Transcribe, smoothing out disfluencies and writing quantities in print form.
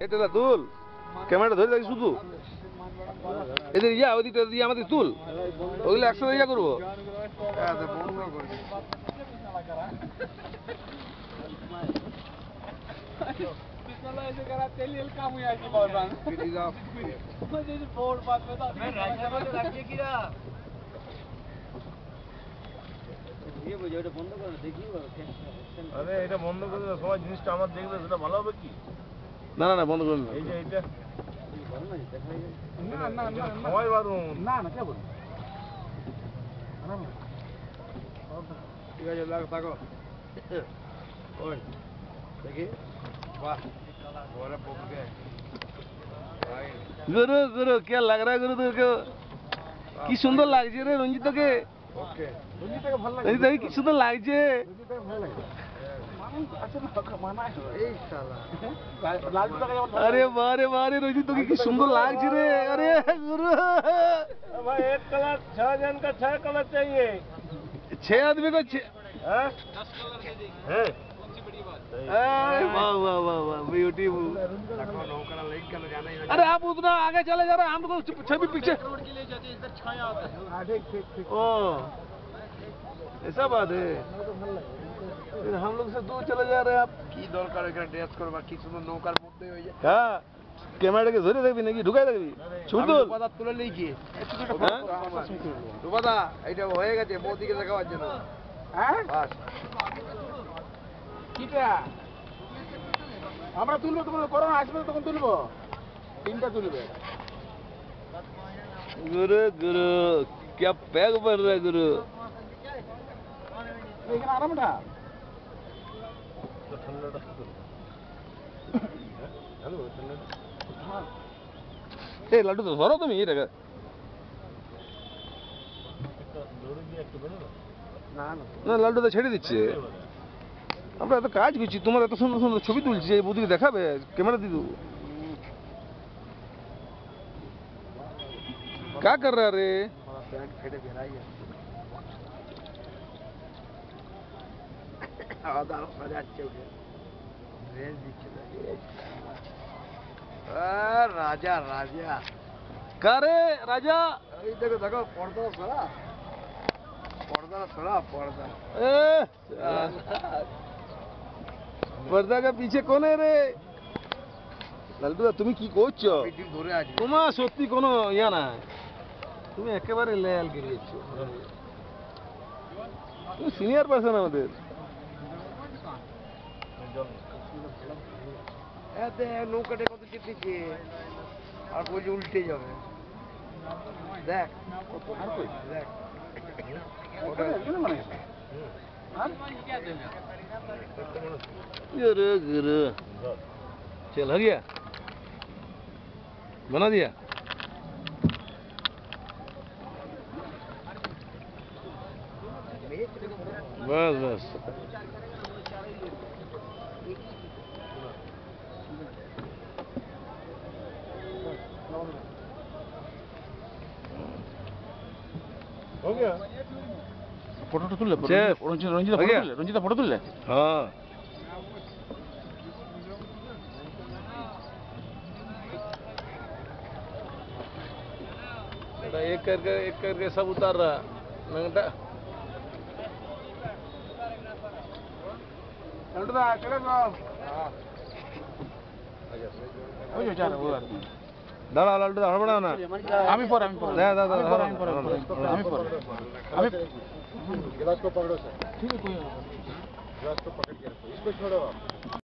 এটা তুল ক্যামেরা ধরে রাখি শুধু এদের ইয়া ওদিকটা দিয়ে আমাদের তুল ওগুলো একসাথে ইয়া করবো আরে এটা বন্ধ করে দাও, সবাই জিনিসটা আমার দেখবে, সেটা ভালো হবে কি? না না না বন্ধ করুন এই যে এইটা সবাই বারুন ঠিক আছে থাকো ওই দেখি वाह बोरा पक गया गुरु गुरु क्या लग रहा है गुरु तेरे को কি সুন্দর লাগছে রে রঞ্জিত তোকে ওকে রঞ্জিত তোকে ভালো লাগছে রঞ্জিত কি সুন্দর লাগছে রঞ্জিত তোকে ভালো লাগছে আচ্ছা না মানায় এই শালা লালটু তোকে আরে বারে বারে রঞ্জিত তোকে কি সুন্দর লাগছে রে আরে গুরু भाई एक कलर 6 जन का 6 कलर चाहिए 6 आदमी को 6 हैं 10 कलर दे दे हैं वाह वाह वाह वाह ब्यूटीफुल अरे आप उतना आगे चले जा रहे हैं, हम लोग छवि पीछे रोड के लिए जाते हैं, इधर छाया आता है। ठीक ओ ऐसा बात है, फिर हम लोग से दूर चले जा रहे हैं। आप की दरकार এখানে ড্রেস করবা কি সুন্দর নৌকার মধ্যে হয়ে যায়। হ্যাঁ ক্যামেরাটাকে ধরে রাখবি নাকি ঢুকাই রাখবি? ছুট দল রূপাদা তুলে নেই কি রূপাদা এটা হয়ে গেছে মোদিকে দেখাবার জন্য। হ্যাঁ বাস কিটা আমরা তুলবো, তোমার করোনা আসবে তখন তুলবো, তিনটা তুলবে। गुरु गुरु क्या पैग पड़ रहा है गुरु এখানে আরাম না এ লাড্ডু তো ধরো তুমি এটা না লাড্ডু তো ছেড়ে দিচ্ছে। আমরা এত কাজ করছি, তোমার এত সুন্দর সুন্দর ছবি তুলছি, এই বৌদিকে দেখাবে, ক্যামেরা দিয়ে দেবো। क्या कर रहा रे राजा राजा का रे राजा देखो देखो पर्दा सड़ा पर्दा पर्दा का पीछे कौन है रे লালটুদা তুমি কি করছো? তোমার সত্যি কোনো ইয়া না, তুমি একেবারে লেয়াল গিয়েছো, তুমি সিনিয়র পারসন আমাদের। নৌকাটা কত চেপেছে আর বলছে উল্টে যাবে, দেখ দেখ चल हो गया, बना दिया। बस बस हो गया फोटो तो तुल ले रंजीता फोटो तुल ले। हाँ एक करके सब उतार रहा नंगटा দাঁড়া লালটু দাঁড়া বড় না আমি পর দাদা আমি गिलास को पकड़ो सर, ठीक है कोई गिलास को पकड़ के रखो, इसको छोड़ो।